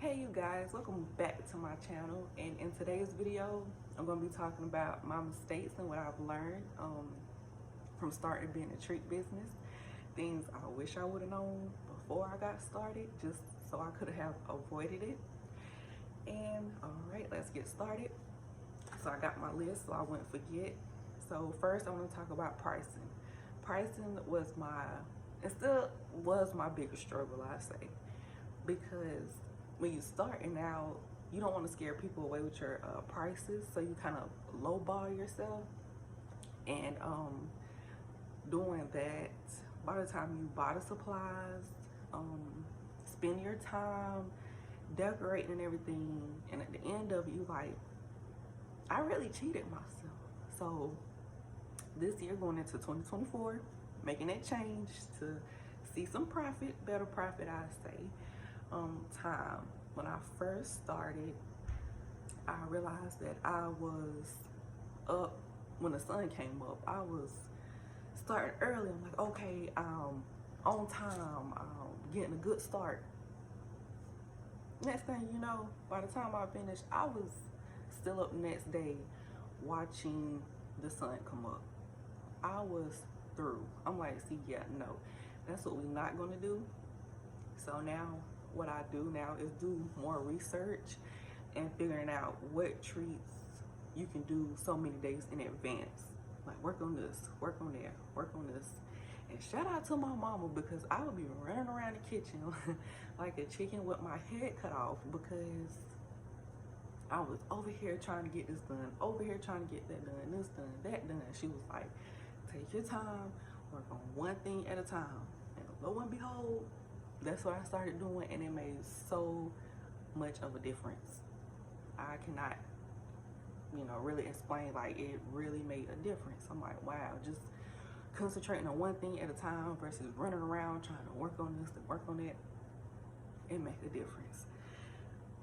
Hey you guys, welcome back to my channel, and in today's video I'm going to be talking about my mistakes and what I've learned from starting being a treat business. Things I wish I would have known before I got started, just so I could have avoided it. And alright, let's get started. So I got my list so I wouldn't forget. So first I want to talk about pricing. Pricing was it still was my biggest struggle, I say, because when you starting out, you don't want to scare people away with your prices, so you kind of lowball yourself. And doing that, by the time you buy the supplies, spend your time decorating and everything, and at the end of it, you like, I really cheated myself. So this year, going into 2024, making that change to see some profit, better profit, I say. Time. When I first started, I realized that I was up when the sun came up. I was starting early. I'm like, okay, on time, getting a good start. Next thing you know, by the time I finished, I was still up the next day watching the sun come up. I was through. I'm like, see, yeah, no, that's what we're not gonna do. So now what I do now is do more research and figuring out what treats you can do so many days in advance. Like, work on this, work on that, work on this. And shout out to my mama, because I would be running around the kitchen like a chicken with my head cut off, because I was over here trying to get this done, over here trying to get that done, this done, that done. She was like, take your time, work on one thing at a time. And lo and behold, that's what I started doing, and it made so much of a difference. I cannot, really explain. Like, it really made a difference. I'm like, wow, just concentrating on one thing at a time versus running around trying to work on this and work on that, it makes a difference.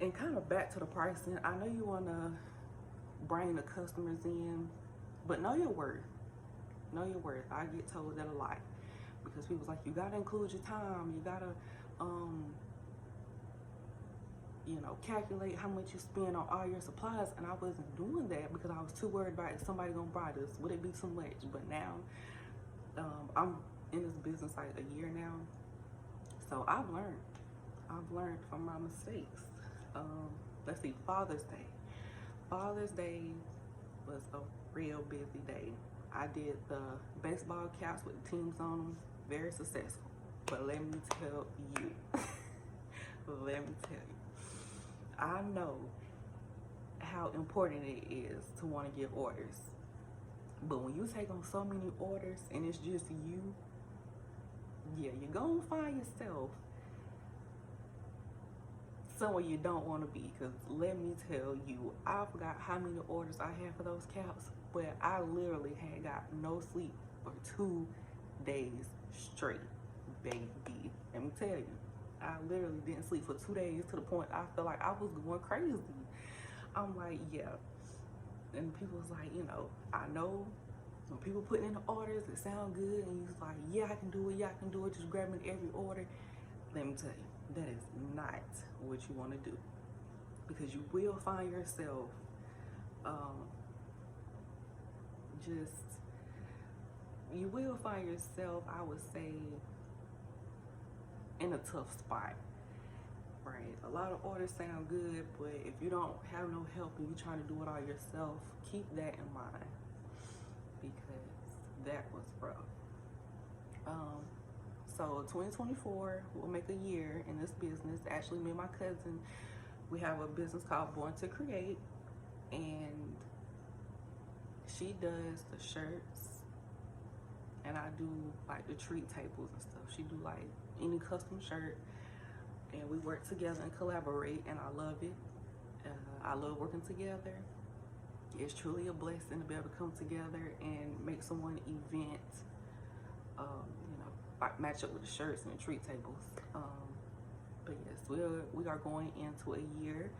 And kind of back to the pricing, I know you want to bring the customers in, but know your worth. Know your worth. I get told that a lot, because people's like, you gotta include your time, you gotta calculate how much you spend on all your supplies. And I wasn't doing that because I was too worried about, is somebody gonna buy this, would it be too much? But now I'm in this business like a year now, so I've learned from my mistakes. Let's see, Father's Day was a real busy day. I did the baseball caps with the teams on them, very successful. But let me tell you, I know how important it is to want to give orders. But when you take on so many orders and it's just you, yeah, you're gonna find yourself somewhere you don't want to be. Because let me tell you, I forgot how many orders I had for those caps, but I literally had got no sleep for 2 days straight, baby. Let me tell you, I literally didn't sleep for 2 days, to the point I felt like I was going crazy. I'm like, yeah. And people was like, I know when people putting in the orders, it sound good, and you're like, yeah, I can do it, just grabbing every order. Let me tell you, that is not what you want to do, because you will find yourself I would say, in a tough spot, right? A lot of orders sound good, but if you don't have no help and you're trying to do it all yourself, keep that in mind, because that was rough. So 2024 will make a year in this business. Actually, me and my cousin, we have a business called Born to Create, and she does the shirts and I do like the treat tables and stuff. She do like any custom shirt, and we work together and collaborate, and I love it. I love working together. It's truly a blessing to be able to come together and make someone event, like match up with the shirts and the treat tables. But yes, we are going into a year.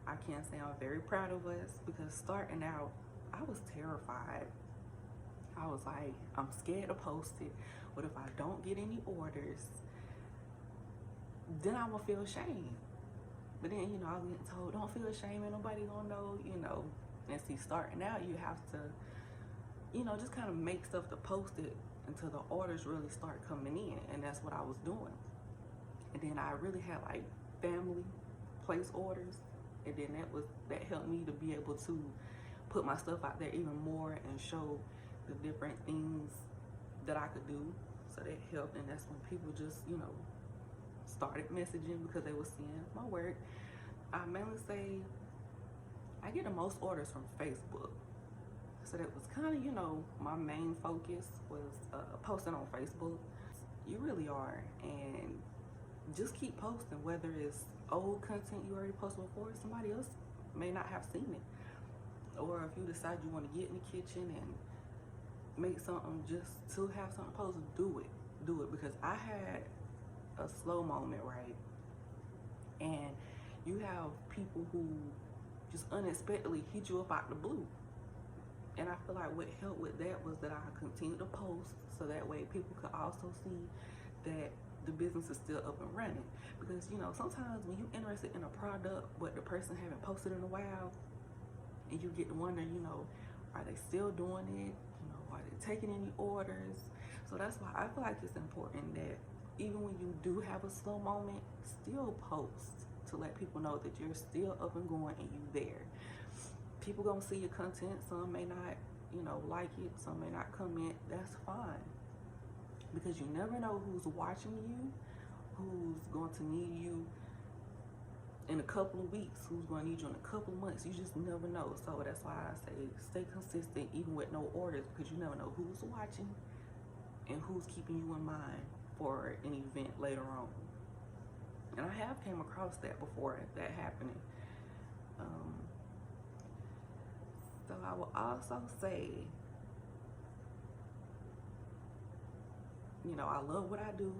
I can say I'm very proud of us, because starting out, I was terrified. I was like, I'm scared to post it. What if I don't get any orders? Then I will feel shame. But then, you know, I was getting told, don't feel ashamed, ain't nobody gonna know, you know. And see, starting out, you have to, you know, just kind of make stuff to post it until the orders really start coming in. And that's what I was doing. And then I really had like family place orders. And then that helped me to be able to put my stuff out there even more and show the different things that I could do. So that helped. And that's when people just, you know, started messaging because they were seeing my work. I mainly say I get the most orders from Facebook. So that was kind of, you know, my main focus was posting on Facebook. You really are. And just keep posting, whether it's old content you already posted before, somebody else may not have seen it. Or if you decide you want to get in the kitchen and make something just to have something posted, do it. Because I had a slow moment, right? And you have people who just unexpectedly hit you up out the blue. And I feel like what helped with that was that I continued to post so that way people could also see that the business is still up and running. Because, you know, sometimes when you're interested in a product but the person haven't posted in a while, and you get to wonder, you know, are they still doing it? You know, are they taking any orders? So that's why I feel like it's important that even when you do have a slow moment, still post to let people know that you're still up and going and you there. People gonna see your content. Some may not, you know, like it. Some may not comment. That's fine. Because you never know who's watching you, who's going to need you in a couple of weeks, who's going to need you in a couple of months. You just never know. So that's why I say stay consistent even with no orders, because you never know who's watching and who's keeping you in mind for an event later on. And I have came across that before, that happening. So I will also say, you know, I love what I do.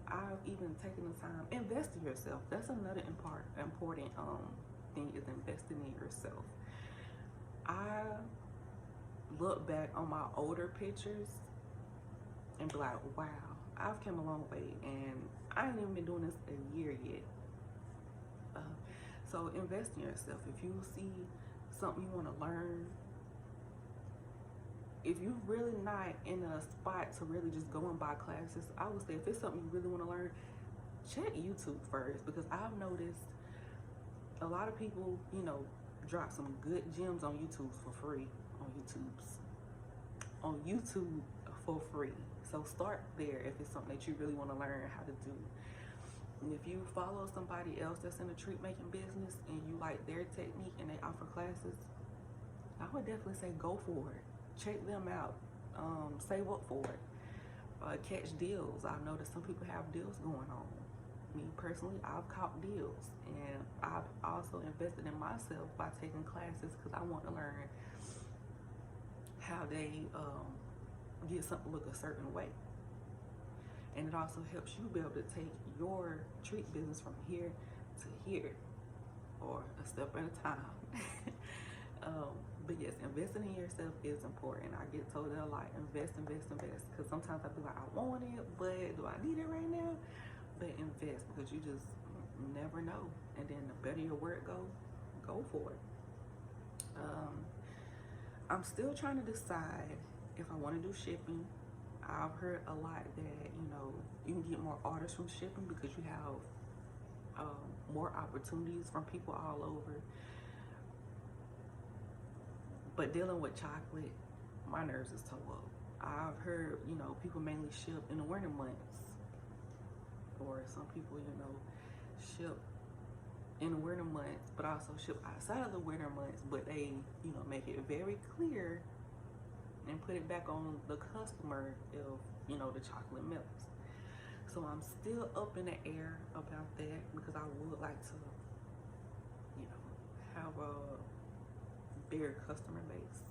I've even taken the time, invest in yourself. That's another important thing, is investing in yourself. I look back on my older pictures and be like, wow, I've come a long way, and I ain't even been doing this a year yet. So invest in yourself. If you see something you want to learn, if you're really not in a spot to really just go and buy classes, I would say if it's something you really want to learn, check YouTube first, because I've noticed a lot of people, you know, drop some good gems on YouTube for free, on YouTube for free. So start there if it's something that you really want to learn how to do. And if you follow somebody else that's in the treat making business and you like their technique and they offer classes, I would definitely say go for it. Check them out. Save up for it. Catch deals. I've noticed some people have deals going on. Me personally, I've caught deals, and I've also invested in myself by taking classes because I want to learn how they get something look a certain way. And it also helps you be able to take your treat business from here to here, or a step at a time. But yes, investing in yourself is important. I get told that a lot. Invest. Because sometimes I feel like I want it, but do I need it right now? But invest, because you just never know. And then the better your work goes, go for it. I'm still trying to decide if I want to do shipping. I've heard a lot that, you know, you can get more orders from shipping because you have more opportunities from people all over. But dealing with chocolate, my nerves is toe up. I've heard, you know, people mainly ship in the winter months, or some people, you know, ship in the winter months, but also ship outside of the winter months, but they, you know, make it very clear and put it back on the customer if, you know, the chocolate melts. So I'm still up in the air about that, because I would like to, you know, have a bigger customer base.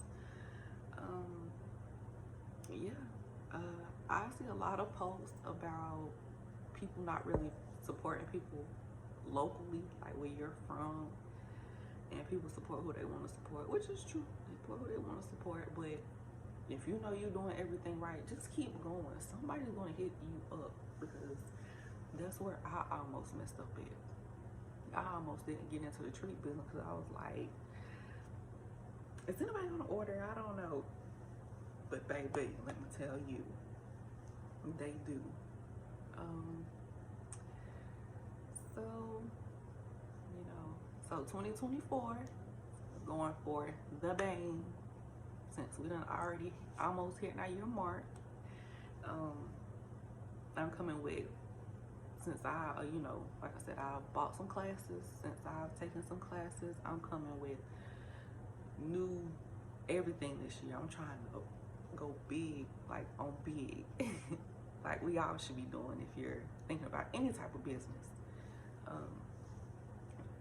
I see a lot of posts about people not really supporting people locally, like where you're from, and people support who they want to support, which is true. They support who they want to support, but if you know you're doing everything right, just keep going. Somebody's going to hit you up, because that's where I almost messed up at. I almost didn't get into the treat business because I was like, is anybody gonna order? I don't know. But baby, let me tell you, they do. So, you know, so 2024, going for the bang. Since we done already almost hit our year mark, I'm coming with, since I, you know, like I said, I've bought some classes, since I've taken some classes, I'm coming with new everything this year. I'm trying to go big, like on big, like we all should be doing if you're thinking about any type of business.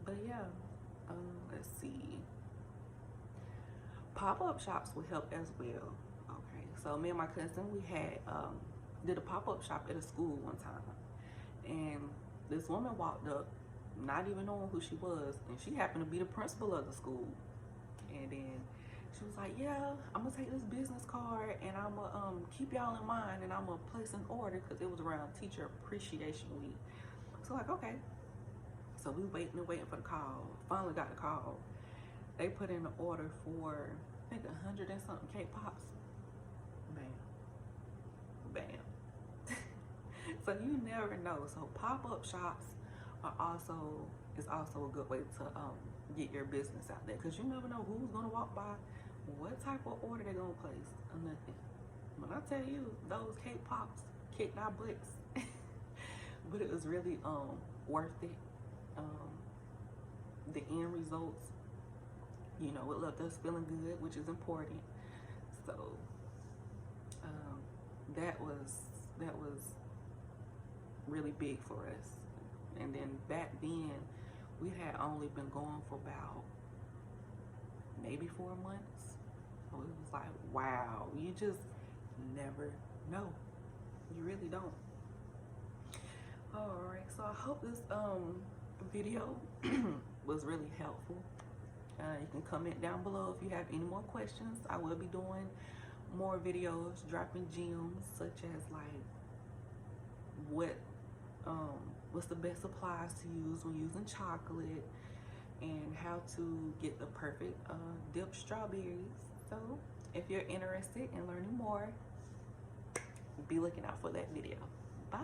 But yeah, let's see. Pop-up shops will help as well. Okay, so me and my cousin, we had did a pop-up shop at a school one time, and this woman walked up, not even knowing who she was, and she happened to be the principal of the school. And then she was like, yeah, I'm gonna take this business card and I'm gonna keep y'all in mind, and I'm gonna place an order, because it was around Teacher Appreciation Week. So like, okay. So we waiting for the call. Finally got the call. They put in an order for, I think, 100 and something cake pops. Bam. Bam. So you never know. So pop-up shops is also a good way to get your business out there, because you never know who's gonna walk by, what type of order they're gonna place, or nothing. When I tell you, those cake pops kicked our butts. But it was really worth it. The end results, you know, it left us feeling good, which is important. So that was really big for us. And then back then, we had only been going for about maybe 4 months. So it was like, wow, you just never know. You really don't. All right, so I hope this video was really helpful. You can comment down below if you have any more questions. I will be doing more videos, dropping gems, such as like what's the best supplies to use when using chocolate, and how to get the perfect dipped strawberries. So if you're interested in learning more, be looking out for that video. Bye.